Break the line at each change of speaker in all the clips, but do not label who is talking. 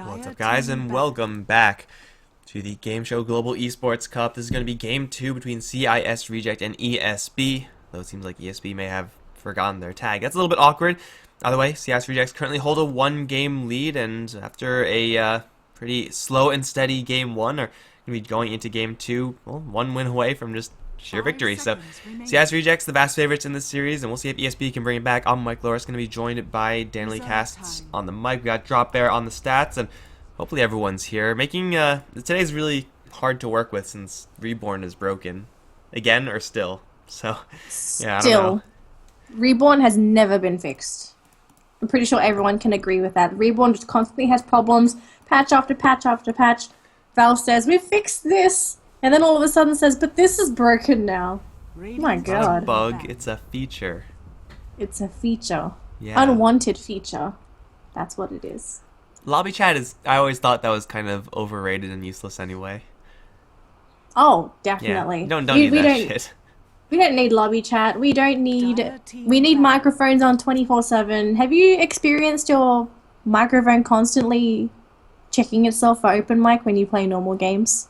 What's up, guys, and welcome back to the GameShow Global Esports Cup. This is going to be Game 2 between CIS Reject and ESB, though it seems like ESB may have forgotten their tag. That's a little bit awkward. Either way, CIS Rejects currently hold a one-game lead, and after a pretty slow and steady Game 1, are going to be going into Game 2, well, one win away from just sheer victory. So, CIS Rejects, the vast favorites in this series, and we'll see if ESB can bring it back. I'm Mikelorus, going to be joined by Daneliecasts on the mic. We got Drop Bear on the stats, and hopefully everyone's here. Making today's really hard to work with since Reborn is broken again, or still. So, yeah, I don't know.
Reborn has never been fixed. I'm pretty sure everyone can agree with that. Reborn just constantly has problems, patch after patch after patch. Valve says, we fixed this, and then all of a sudden says, but this is broken now. Oh my god.
It's not a bug, it's a feature.
It's a feature.
Yeah.
Unwanted feature. That's what it is.
Lobby chat is, I always thought that was kind of overrated and useless anyway.
Oh, definitely.
Yeah, don't need that shit.
We don't need lobby chat. We need microphones on 24/7. Have you experienced your microphone constantly checking itself for open mic when you play normal games?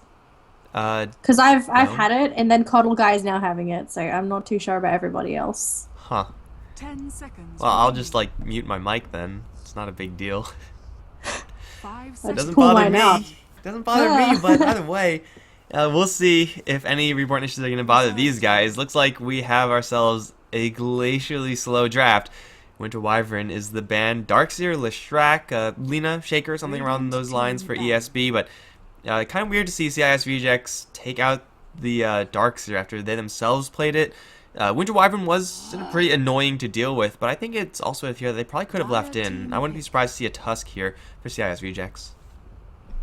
Because I've had it, and then Coddle Guy is now having it, so I'm not too sure about everybody else.
Huh.
10 seconds.
Well, I'll just like mute my mic then. It's not a big deal.
5
It doesn't
seconds.
bother me. Doesn't bother me, but either way, we'll see if any Reborn issues are going to bother these guys. Looks like we have ourselves a glacially slow draft. Winter Wyvern is the ban. Darkseer, Leshrac, Lena, Shaker, something around those lines for ESB, but kind of weird to see CIS Rejects take out the Darkseer after they themselves played it. Winter Wyvern was pretty annoying to deal with, but I think it's also a hero that they probably could have left in. I wouldn't be surprised to see a Tusk here for CIS Rejects.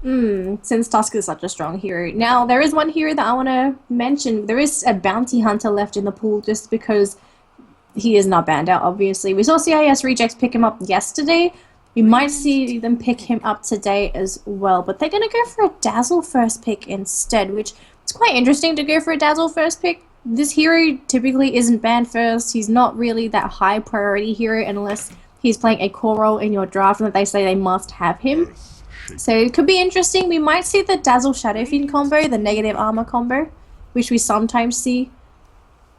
Since Tusk is such a strong hero. Now, there is one hero that I want to mention. There is a Bounty Hunter left in the pool just because he is not banned out, obviously. We saw CIS Rejects pick him up yesterday. We might see them pick him up today as well, but they're going to go for a Dazzle first pick instead, which is quite interesting to go for a Dazzle first pick. This hero typically isn't banned first. He's not really that high priority hero unless he's playing a core role in your draft and they say they must have him. So it could be interesting. We might see the Dazzle Shadowfiend combo, the negative armor combo, which we sometimes see.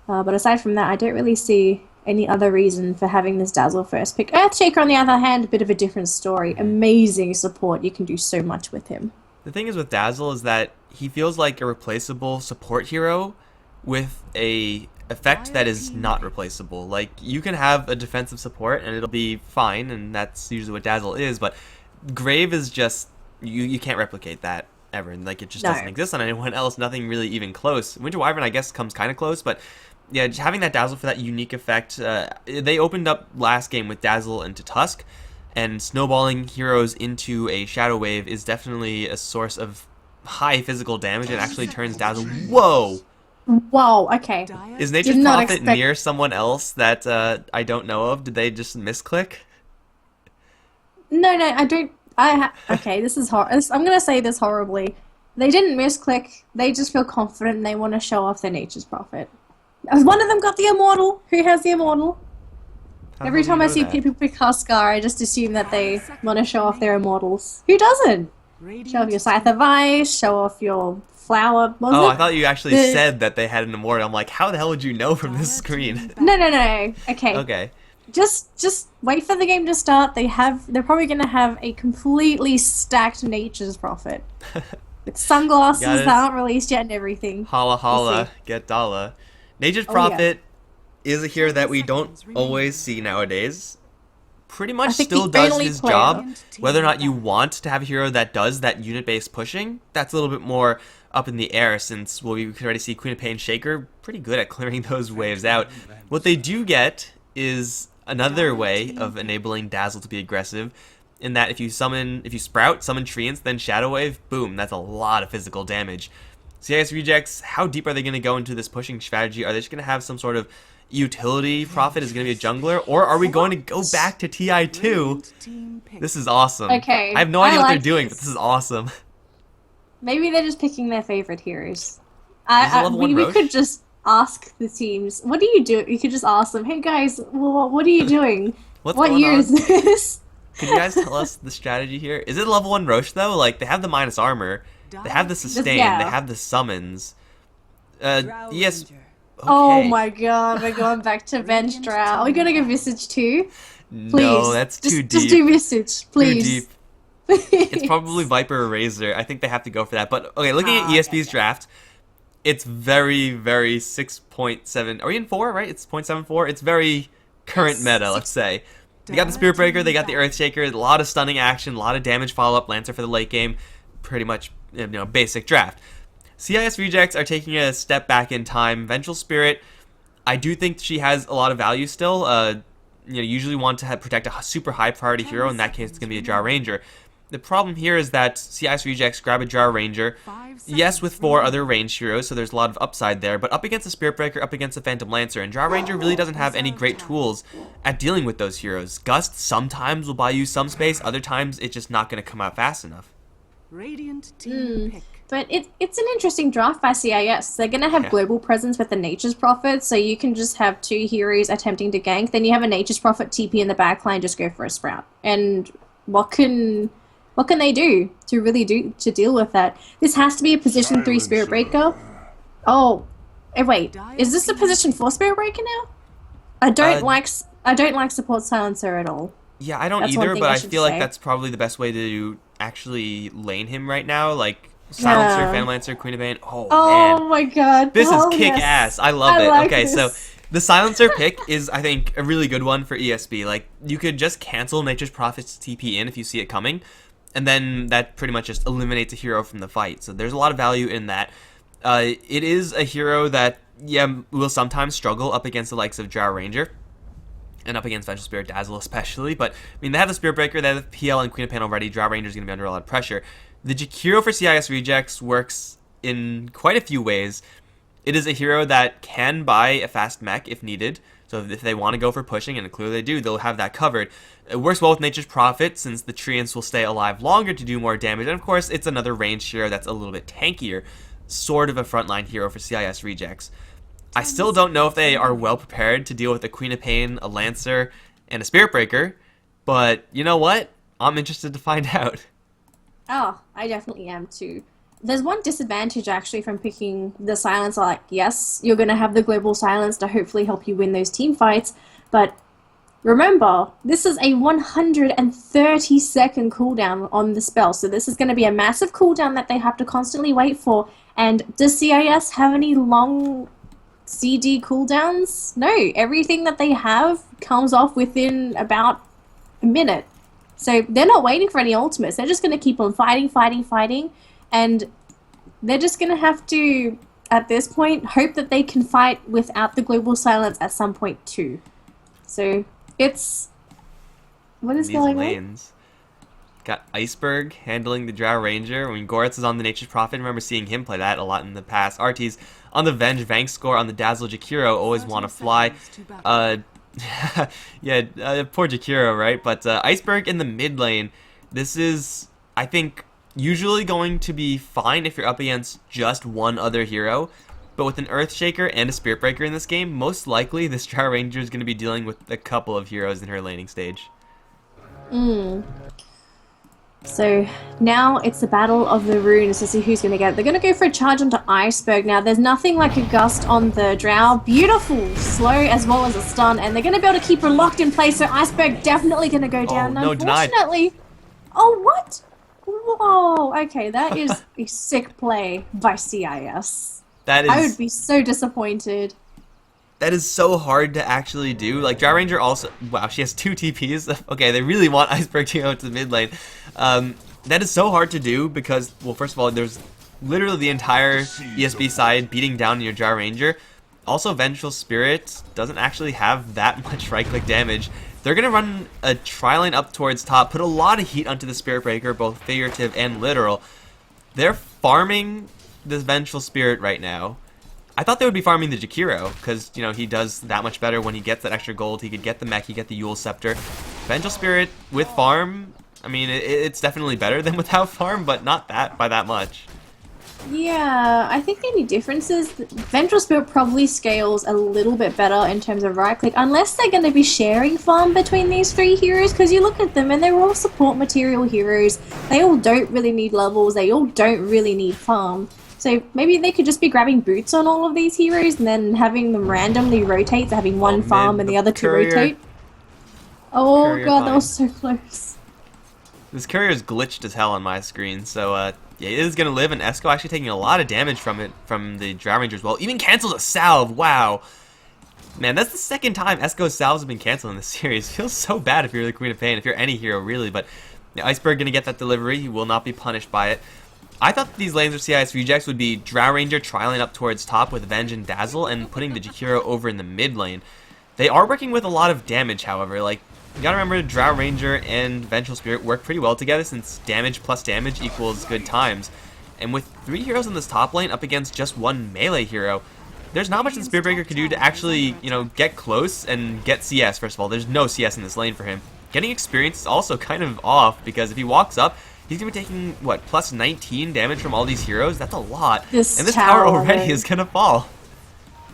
But aside from that, I don't really see any other reason for having this Dazzle first pick. Earthshaker, on the other hand, a bit of a different story. Amazing support. You can do so much with him.
The thing is with Dazzle is that he feels like a replaceable support hero with a effect that is not replaceable. Like, you can have a defensive support and it'll be fine, and that's usually what Dazzle is, but Grave is just, you can't replicate that ever, and like it just doesn't exist on anyone else, nothing really even close. Winter Wyvern, I guess, comes kind of close, but yeah, just having that Dazzle for that unique effect, they opened up last game with Dazzle into Tusk, and snowballing heroes into a Shadow Wave is definitely a source of high physical damage. It actually turns Dazzle, whoa!
Whoa, okay.
Is Nature's Prophet near someone else that I don't know of? Did they just misclick?
No, I don't. Okay, this is I'm gonna say this horribly. They didn't misclick. They just feel confident and they want to show off their Nature's Prophet. One of them got the Immortal. Who has the Immortal? Every time I see people pick Huskar, I just assume that they want to show off their Immortals. Who doesn't? Show off your Scythe of Ice, show off your Flower.
I thought you actually said that they had an Immortal. I'm like, how the hell would you know from this screen?
No. Okay.
Okay.
Just wait for the game to start. They're probably gonna have a completely stacked Nature's Prophet with sunglasses that aren't released yet and everything.
Holla holla, get dollar. Nature's Prophet is a hero that we don't always see nowadays. Pretty much still does his job. Whether or not you want to have a hero that does that unit-based pushing, that's a little bit more up in the air, since we can already see Queen of Pain Shaker pretty good at clearing those waves out. What they do get is another way of enabling Dazzle to be aggressive, in that if you sprout, summon Treants, then Shadow Wave, boom, that's a lot of physical damage. CIS Rejects, how deep are they going to go into this pushing strategy? Are they just going to have some sort of utility Prophet is going to be a jungler, or are we going to go back to TI2? This is awesome.
Okay,
I have no idea what they're doing, but this is awesome.
Maybe they're just picking their favorite heroes. We could just ask the teams, what do you do? You could just ask them, hey guys, what are you doing? What year is this?
Could you guys tell us the strategy here? Is it level 1 Roche, though? Like, they have the minus armor, they have the sustain,
Yeah.
they have the summons. ES... Okay.
Oh my god, we're going back to bench Drow. Are we gonna go Visage too? Please.
No, that's too deep.
Just do Visage, please.
Too deep. It's probably Viper or Razor. I think they have to go for that. But, okay, looking at ESB's draft, it's very, very 6.7... Are we in 4, right? It's 0.74. It's very current meta, let's say. They got the Spirit Breaker, they got the Earthshaker, a lot of stunning action, a lot of damage follow-up, Lancer for the late game. Pretty much, basic draft. CIS rejects are taking a step back in time. Vengeful Spirit, I do think she has a lot of value still. Usually want to protect a super high priority hero. In that case, it's going to be a Drow Ranger. The problem here is that CIS rejects grab a Drow Ranger. Yes, with 4 other ranged heroes, so there's a lot of upside there. But up against a Spirit Breaker, up against a Phantom Lancer, and Drow Ranger really doesn't have any great tools at dealing with those heroes. Gust sometimes will buy you some space, other times it's just not going to come out fast enough.
Radiant team pick.
But it's an interesting draft by CIS. They're going to have global presence with the Nature's Prophet, so you can just have 2 heroes attempting to gank. Then you have a Nature's Prophet TP in the backline, just go for a Sprout. And what can they do to deal with that? This has to be a position 3 Spirit Breaker. Oh, wait, is this a position 4 Spirit Breaker now? I don't like support silencer at all.
Yeah, I don't either, but I feel like that's probably the best way to actually lane him right now. Like silencer, Phantom Lancer, Queen of Bane. Oh man,
my god,
this is kick ass. I love it.
Like
okay,
this.
so the silencer pick is, I think, a really good one for ESB. Like, you could just cancel Nature's Prophet's TP in if you see it coming, and then that pretty much just eliminates a hero from the fight. So there's a lot of value in that. It is a hero that, will sometimes struggle up against the likes of Drow Ranger, and up against Vengeful Spirit Dazzle especially. But, I mean, they have the Spirit Breaker, they have the PL and Queen of Pain already. Drow Ranger's going to be under a lot of pressure. The Jakiro for CIS rejects works in quite a few ways. It is a hero that can buy a fast mech if needed. So if they want to go for pushing, and clearly they do, they'll have that covered. It works well with Nature's Prophet, since the Treants will stay alive longer to do more damage. And of course, it's another ranged hero that's a little bit tankier. Sort of a frontline hero for CIS rejects. I still don't know if they are well prepared to deal with a Queen of Pain, a Lancer, and a Spirit Breaker. But you know what? I'm interested to find out.
Oh, I definitely am too. There's one disadvantage actually from picking the silencer. Like, yes, you're going to have the global silence to hopefully help you win those team fights, but remember, this is a 130-second cooldown on the spell, so this is going to be a massive cooldown that they have to constantly wait for. And does CIS have any long CD cooldowns? No, everything that they have comes off within about a minute. So they're not waiting for any ultimates. They're just going to keep on fighting, and they're just going to have to, at this point, hope that they can fight without the global silence at some point too. So it's... What is going on?
Got Iceberg handling the Drow Ranger. I mean, Goretz is on the Nature's Prophet. I remember seeing him play that a lot in the past. RT's on the Venge, Vank score on the Dazzle. Jakiro always want to fly. Poor Jakiro, right? But Iceberg in the mid lane, this is, I think, usually going to be fine if you're up against just one other hero. But with an Earthshaker and a Spirit Breaker in this game, most likely this Drow Ranger is going to be dealing with a couple of heroes in her laning stage.
So now it's the battle of the runes to see who's going to get it. They're going to go for a charge onto Iceberg. Now there's nothing like a gust on the Drow. Beautiful, slow as well as a stun, and they're going to be able to keep her locked in place. So Iceberg definitely going to go down.
No,
unfortunately,
denied.
Oh, what? Whoa, okay, that is a sick play by CIS.
That is...
I would be so disappointed.
That is so hard to actually do. Like, Drow Ranger also... Wow, she has 2 TPs. Okay, they really want Iceberg to go to the mid lane. That is so hard to do because, well, first of all, there's literally the entire ESB side beating down your Drow Ranger. Also, Vengeful Spirit doesn't actually have that much right-click damage. They're going to run a tri-lane up towards top, put a lot of heat onto the Spirit Breaker, both figurative and literal. They're farming this Vengeful Spirit right now. I thought they would be farming the Jakiro, because, you know, he does that much better when he gets that extra gold. He could get the mech, he get the Yule Scepter. Vengeful Spirit with farm, I mean, it's definitely better than without farm, but not that by that much.
Yeah, I think the only difference is that Ventral Spirit probably scales a little bit better in terms of right click, unless they're going to be sharing farm between these three heroes, because you look at them and they're all support material heroes. They all don't really need levels, they all don't really need farm. So maybe they could just be grabbing boots on all of these heroes and then having them randomly rotate, so having one farm and the other two rotate. Oh
Courier
god, that
fine.
was so close.
This courier is glitched as hell on my screen, so yeah, it is gonna live, and Esco actually taking a lot of damage from it, from the Drow Ranger as well. Even cancels a salve, wow. Man, that's the second time Esco's salves have been canceled in this series. Feels so bad if you're the Queen of Pain, if you're any hero really, but yeah, Iceberg gonna get that delivery, he will not be punished by it. I thought that these lanes of CIS rejects would be Drow Ranger trialing up towards top with Venge and Dazzle and putting the Jakiro over in the mid lane. They are working with a lot of damage, however, like, you gotta remember Drow Ranger and Vengeful Spirit work pretty well together since damage plus damage equals good times. And with 3 heroes in this top lane up against just 1 melee hero, there's not much that Spirit Breaker can do to actually, you know, get close and get CS, first of all. There's no CS in this lane for him. Getting experience is also kind of off, because if he walks up, he's gonna be taking, what, plus 19 damage from all these heroes? That's a lot. And this tower already is gonna fall.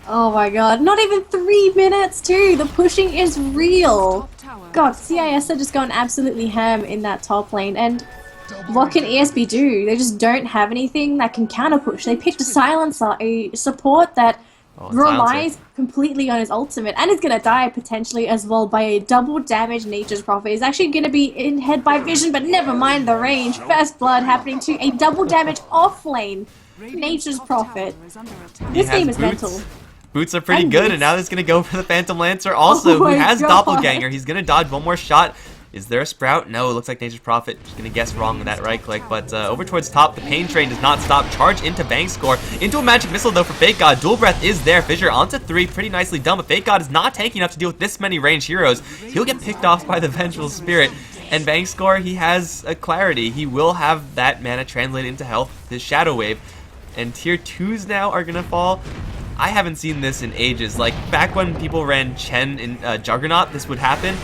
Oh my god, not even 3 minutes too! The pushing is real! God, CIS are just going absolutely ham in that top lane, and what can ESB do? They just don't have anything that can counter push. They picked a silencer, a support that relies completely on his ultimate, and is gonna die potentially as well by a double damage Nature's Prophet. He's actually gonna be in head by vision, but never mind the range. First blood happening to a double damage off lane. Nature's Prophet. This game is mental.
Boots are pretty good, and now he's going to go for the Phantom Lancer also, who has Doppelganger. He's going to dodge one more shot. Is there a Sprout? No, it looks like Nature's Prophet. Just going to guess wrong with that right click, but over towards top, the Pain Train does not stop. Charge into Bang Score. Into a Magic Missile, though, for Fake God. Dual Breath is there. Fissure onto 3. Pretty nicely done, but Fake God is not tanky enough to deal with this many ranged heroes. He'll get picked off by the Vengeful Spirit. And Bang Score, he has a clarity. He will have that mana translate into health, his Shadow Wave. And tier 2s now are going to fall. I haven't seen this in ages. Like, back when people ran Chen in Juggernaut, this would happen,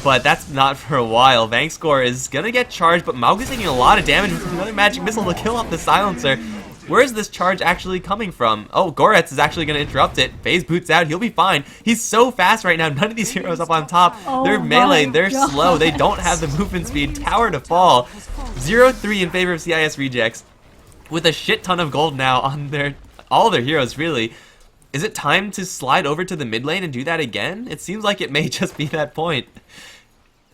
but that's not for a while. Vangscore is gonna get charged, but Maug is taking a lot of damage with another Magic Missile to kill off the Silencer. Where is this charge actually coming from? Oh, Goretz is actually gonna interrupt it. Phase boots out, he'll be fine. He's so fast right now, none of these heroes up on top. They're melee, they're slow, they don't have the movement speed. Tower to fall. 0-3 in favor of CIS Rejects, with a shit ton of gold now on all their heroes, really. Is it time to slide over to the mid lane and do that again? It seems like it may just be that point.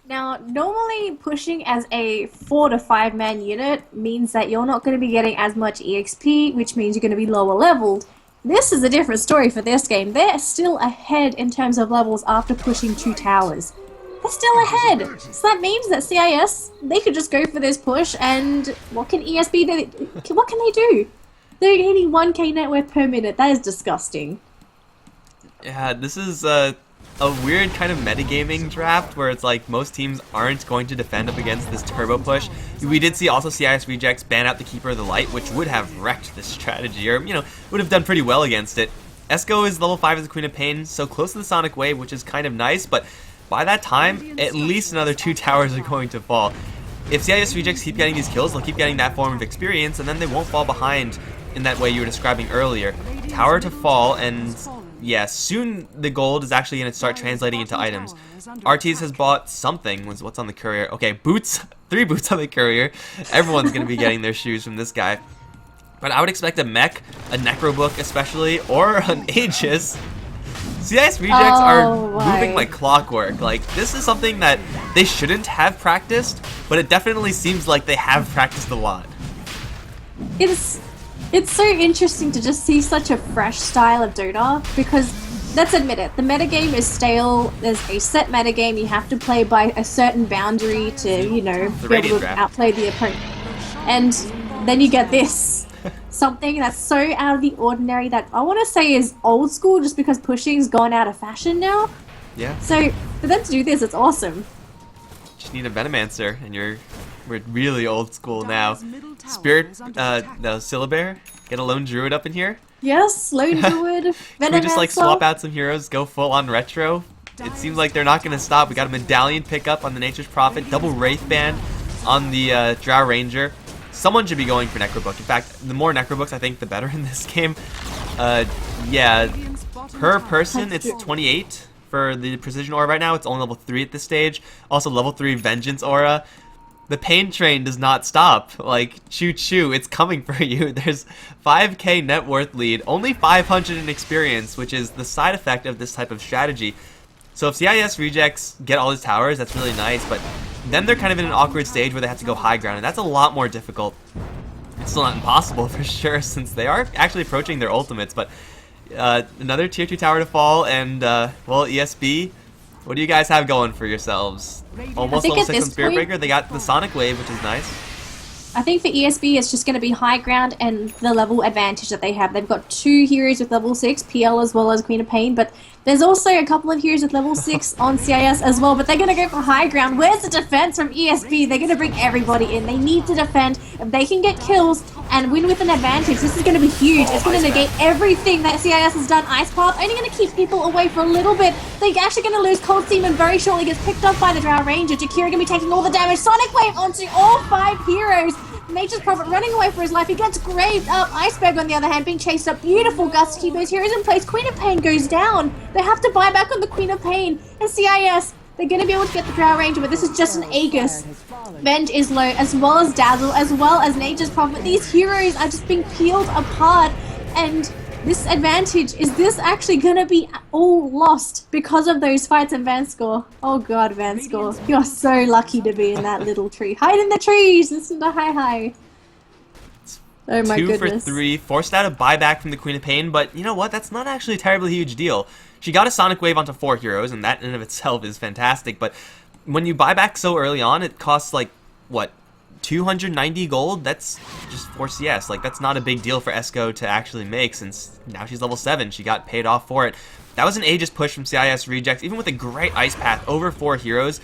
Now, normally pushing as a 4 to 5 man unit means that you're not going to be getting as much EXP, which means you're going to be lower leveled. This is a different story for this game. They're still ahead in terms of levels after pushing 2 towers. They're still ahead! So that means that CIS, they could just go for this push, and what can ESB do? What can they do? They're getting 1k net worth per minute. That is disgusting.
Yeah, this is a weird kind of metagaming draft where it's like most teams aren't going to defend up against this turbo push. We did see also CIS Rejects ban out the Keeper of the Light, which would have wrecked this strategy, or, you know, would have done pretty well against it. Esco is level 5 as the Queen of Pain, so close to the Sonic Wave, which is kind of nice, but by that time, at least another 2 towers are going to fall. If CIS Rejects keep getting these kills, they'll keep getting that form of experience, and then they won't fall behind in that way you were describing earlier. Tower to fall, and yeah, soon the gold is actually going to start translating into items. Artis has bought something. What's on the courier? Okay, boots. 3 boots on the courier. Everyone's going to be getting their shoes from this guy. But I would expect a mech, a Necrobook especially, or an Aegis. CIS Rejects are moving like clockwork. Like, this is something that they shouldn't have practiced, but it definitely seems like they have practiced a lot.
It's so interesting to just see such a fresh style of Dota, because let's admit it, the metagame is stale. There's a set metagame, you have to play by a certain boundary to, you know, be able to outplay the opponent. And then you get this. Something that's so out of the ordinary that I want to say is old school, just because pushing's gone out of fashion now.
Yeah.
So for them to do this, it's awesome.
Just need a Venomancer, and we're really old school now. Spirit, no, Syllabear, get a Lone Druid up in here.
Yes, Lone Druid, Venomancer.
Can we just like swap out some heroes, go full on retro? It seems like they're not going to stop. We got a Medallion pickup on the Nature's Prophet, double Wraith Band on the Drow Ranger. someone should be going for Necrobook. In fact, the more Necrobooks, I think, the better in this game. Yeah, per person, it's 28 for the Precision Aura right now. It's only level 3 at this stage. Also, level 3 Vengeance Aura. The pain train does not stop. Like, choo-choo, it's coming for you. There's 5k net worth lead, only 500 in experience, which is the side effect of this type of strategy. So if CIS rejects get all these towers, that's really nice, but then they're kind of in an awkward stage where they have to go high ground, and that's a lot more difficult. It's still not impossible for sure, since they are actually approaching their ultimates, but another tier 2 tower to fall, and well, ESB, what do you guys have going for yourselves? Almost level 6 on Spirit Breaker. They got the Sonic Wave, which is nice.
I think for ESB, it's just going to be high ground and the level advantage that they have. They've got 2 heroes with level 6, PL as well as Queen of Pain, but there's also a couple of heroes with level 6 on CIS as well, but they're going to go for high ground. Where's the defense from ESB? They're going to bring everybody in. They need to defend. If they can get kills and win with an advantage, this is going to be huge. It's going to negate everything that CIS has done. Ice Path only going to keep people away for a little bit. They're actually going to lose Cold Seaman very shortly. Gets picked up by the Drow Ranger. Jakira going to be taking all the damage. Sonic Wave onto all 5 heroes. Nature's Prophet running away for his life. He gets graved up. Iceberg, on the other hand, being chased up. Beautiful Gust to keep those heroes in place. Queen of Pain goes down. They have to buy back on the Queen of Pain. And CIS, they're going to be able to get the Drow Ranger, but this is just an Aegis. Venge is low, as well as Dazzle, as well as Nature's Prophet. These heroes are just being peeled apart. And this advantage, is this actually going to be all lost because of those fights in Vanscore? Oh god, Vanscore. You're so lucky to be in that little tree. Hide in the trees! Listen to hi. Oh my goodness.
2 for 3, forced out a buyback from the Queen of Pain, but you know what? That's not actually a terribly huge deal. She got a Sonic Wave onto 4 heroes, and that in and of itself is fantastic, but when you buy back so early on, it costs like, what, 290 gold? That's just for CS. Like, that's not a big deal for Esco to actually make, since now she's level 7. She got paid off for it. That was an Aegis push from CIS Rejects, even with a great Ice Path over 4 heroes.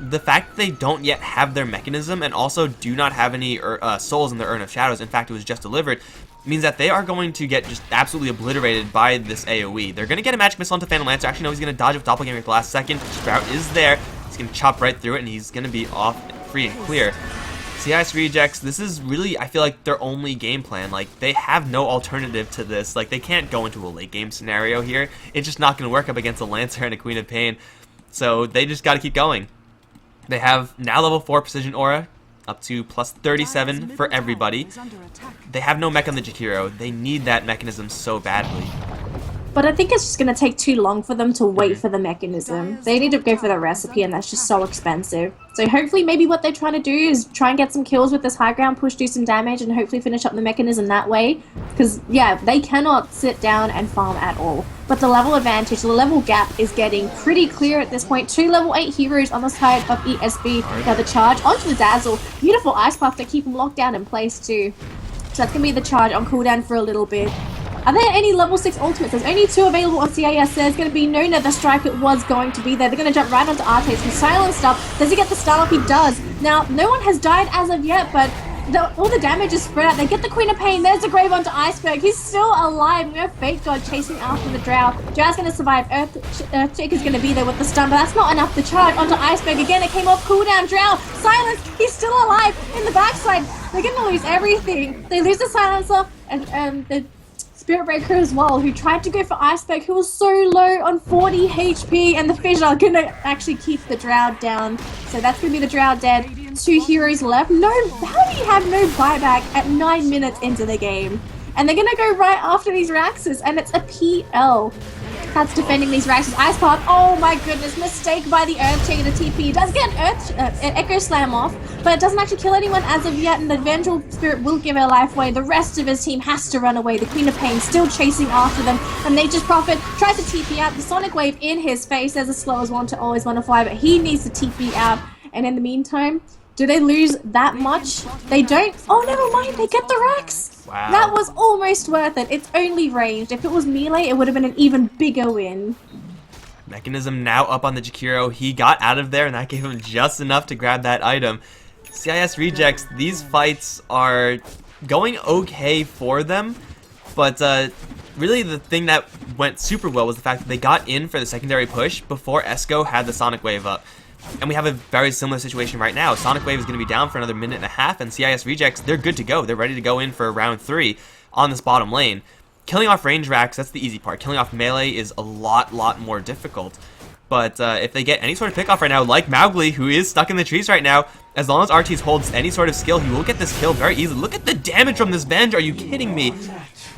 The fact that they don't yet have their mechanism and also do not have any souls in their Urn of Shadows, in fact it was just delivered, means that they are going to get just absolutely obliterated by this AoE. They're going to get a Magic Missile onto Phantom Lancer. Actually, no, he's going to dodge with Doppelganger at the last second. Sprout is there. He's going to chop right through it, and he's going to be off free and clear. CIS Rejects, this is really, I feel like, their only game plan. Like, they have no alternative to this. Like, they can't go into a late game scenario here. It's just not going to work up against a Lancer and a Queen of Pain. So they just got to keep going. They have now level 4 Precision Aura, up to plus 37 for everybody. They have no mech on the Jakiro. They need that mechanism so badly.
But I think it's just going to take too long for them to wait for the mechanism. They need to go for the recipe, and that's just so expensive. So hopefully maybe what they're trying to do is try and get some kills with this high ground push, do some damage, and hopefully finish up the mechanism that way. Because, yeah, they cannot sit down and farm at all. But the level advantage, the level gap is getting pretty clear at this point. 2 level 8 heroes on the side of ESB. Now the charge onto the Dazzle. Beautiful Ice Puff to keep them locked down in place too. So that's going to be the charge on cooldown for a little bit. Are there any level 6 ultimates? There's only 2 available on CIS. There's going to be Nona, the strike that was going to be there. They're going to jump right onto Artes. He's silenced up. Does he get the stun off? He does. Now, no one has died as of yet, but all the damage is spread out. They get the Queen of Pain. There's the grave onto Iceberg. He's still alive. We have Fate God chasing after the Drow. Drow's going to survive. Earthshake is going to be there with the stun, but that's not enough to charge onto Iceberg. Again, it came off cooldown. Drow, silenced. He's still alive. In the backside, they're going to lose everything. They lose the silencer and the Spirit Breaker as well, who tried to go for Iceberg, who was so low on 40 HP, and the Fish are going to actually keep the Drow down. So that's going to be the Drow dead. 2 heroes left. No, how do you have no buyback at 9 minutes into the game? And they're going to go right after these Raxes, and it's a PL. That's defending these Raxes. Ice Path, oh my goodness, mistake by the Earthshake. The TP does get an Echo Slam off, but it doesn't actually kill anyone as of yet, and the Vengeful Spirit will give her life away. The rest of his team has to run away. The Queen of Pain still chasing after them, and Nature's Prophet tries to TP out. The Sonic Wave in his face. There's a slow as one to always want to fly, but he needs to TP out. And in the meantime, do they lose that much? They don't. Oh, never mind. They get the Rax.
Wow.
That was almost worth it. It's only ranged. If it was melee, it would have been an even bigger win.
Mechanism now up on the Jakiro. He got out of there, and that gave him just enough to grab that item. CIS Rejects, these fights are going okay for them, but really the thing that went super well was the fact that they got in for the secondary push before Esco had the Sonic Wave up. And we have a very similar situation right now. Sonic Wave is going to be down for another minute and a half, and CIS Rejects, they're good to go. They're ready to go in for round 3 on this bottom lane. Killing off range racks, that's the easy part. Killing off melee is a lot more difficult. But if they get any sort of pick off right now, like Mowgli, who is stuck in the trees right now, as long as Artis holds any sort of skill, he will get this kill very easily. Look at the damage from this Venge. Are you kidding me?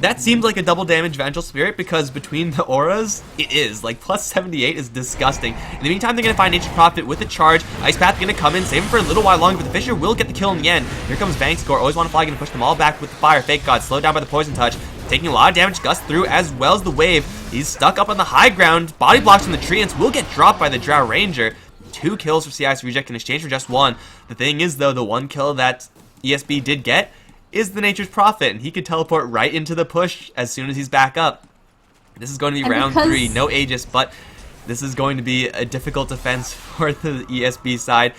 That seems like a double damage Vengeful Spirit because between the auras, it is. Like, plus 78 is disgusting. In the meantime, they're going to find Nature's Prophet with the charge. Ice Path going to come in, save him for a little while longer, but the Fisher will get the kill in the end. Here comes Vangscore. Always want to fly, going to push them all back with the fire. Fake God, slowed down by the Poison Touch. Taking a lot of damage, Gust through as well as the wave. He's stuck up on the high ground. Body blocks from the treants will get dropped by the Drow Ranger. 2 kills for CIS Reject in exchange for just 1. The thing is, though, the 1 kill that ESB did get is the Nature's Prophet, and he could teleport right into the push as soon as he's back up. This is going to be round 3, no Aegis, but this is going to be a difficult defense for the ESB side.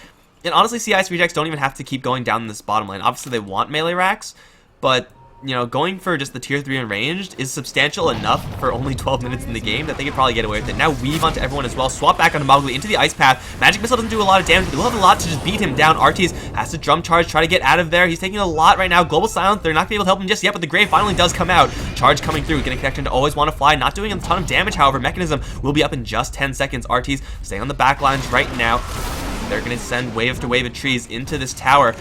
And honestly, CIS Rejects don't even have to keep going down this bottom lane. Obviously, they want melee racks, but you know, going for just the tier 3 unranged is substantial enough for only 12 minutes in the game that they could probably get away with it. Now weave onto everyone as well. Swap back onto Mowgli into the Ice Path. Magic Missile doesn't do a lot of damage, but they'll have a lot to just beat him down. Artis has to drum charge, try to get out of there. He's taking a lot right now. Global Silence, they're not going to be able to help him just yet, but the Grave finally does come out. Charge coming through, getting connected to Always Want to Fly, not doing a ton of damage, however. Mechanism will be up in just 10 seconds. Artis staying on the back lines right now. They're going to send wave after wave of trees into this tower.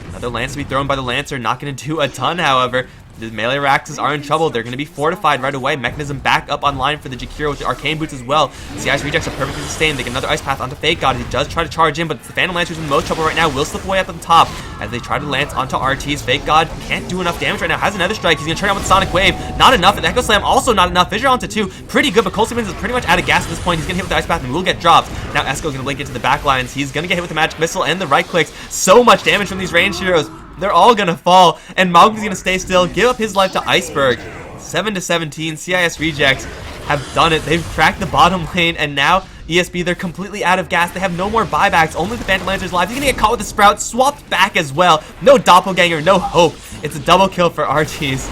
Another lance to be thrown by the Lancer, not going to do a ton, however. The melee racks are in trouble. They're going to be fortified right away. Mechanism back up online for the Jakiro with the Arcane Boots as well. CIS Rejects are perfectly sustained. They get another Ice Path onto Fake God. He does try to charge in, but the Phantom Lancer is in the most trouble right now. Will slip away up at the top as they try to lance onto RTs. Fake God can't do enough damage right now. Has another strike. He's going to turn out with Sonic Wave. Not enough. And Echo Slam also not enough. Fissure onto 2. Pretty good, but Cold Siemens is pretty much out of gas at this point. He's going to hit with the Ice Path and will get dropped. Now Esco going to blink into the back lines. He's going to get hit with the Magic Missile and the right clicks. So much damage from these ranged heroes. They're all gonna fall, and Mowgli's gonna stay still, give up his life to Iceberg. 7-17, CIS Rejects have done it. They've cracked the bottom lane, and now ESB, they're completely out of gas. They have no more buybacks. Only the Phantom Lancer's alive. He's gonna get caught with the Sprout, swapped back as well. No Doppelganger, no hope. It's a double kill for RTs,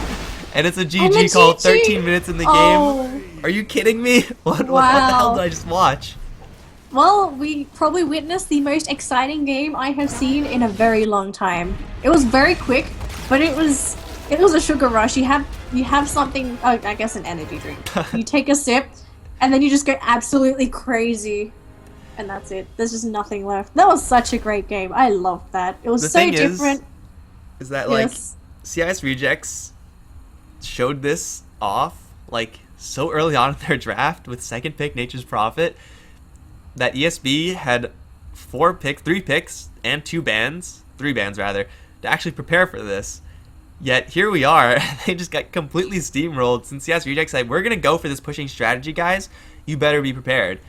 and it's a GG call. 13 minutes in the game. Are you kidding me? What the hell did I just watch?
Well, we probably witnessed the most exciting game I have seen in a very long time. It was very quick, but it was a sugar rush. You have something, oh, I guess an energy drink. You take a sip, and then you just go absolutely crazy, and that's it. There's just nothing left. That was such a great game. I loved that. It was so different.
Is that like CIS Rejects showed this off like so early on in their draft with second pick Nature's Prophet, that ESB had 3 picks, and 3 bans rather, to actually prepare for this. Yet here we are, they just got completely steamrolled. Since CIS Rejects said, we're going to go for this pushing strategy, guys, you better be prepared.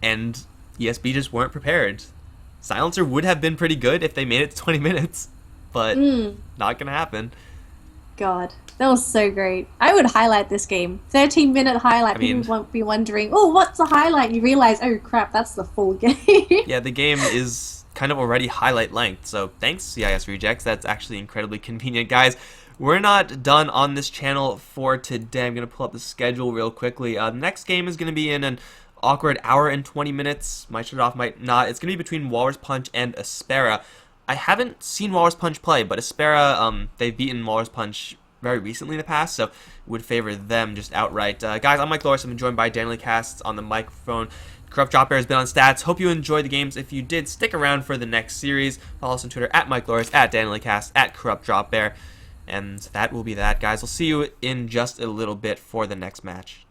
And ESB just weren't prepared. Silencer would have been pretty good if they made it to 20 minutes, but not going to happen.
God, that was so great. I would highlight this game. 13-minute highlight. People won't be wondering, oh, what's the highlight? You realize, oh crap, that's the full game.
Yeah, the game is kind of already highlight length, so thanks CIS Rejects. That's actually incredibly convenient, guys. We're not done on this channel for today. I'm going to pull up the schedule real quickly. The next game is going to be in an awkward hour and 20 minutes. Might shut it off, might not. It's going to be between Walrus Punch and Aspera. I haven't seen Walrus Punch play, but Aspera, they've beaten Walrus Punch very recently in the past, so would favor them just outright. Guys, I'm Mikelorus. I've been joined by Daneliecasts on the microphone. Corrupt Drop Bear has been on stats. Hope you enjoyed the games. If you did, stick around for the next series. Follow us on Twitter at Mikelorus, at Daneliecasts, at Corrupt Drop Bear. And that will be that, guys. We'll see you in just a little bit for the next match.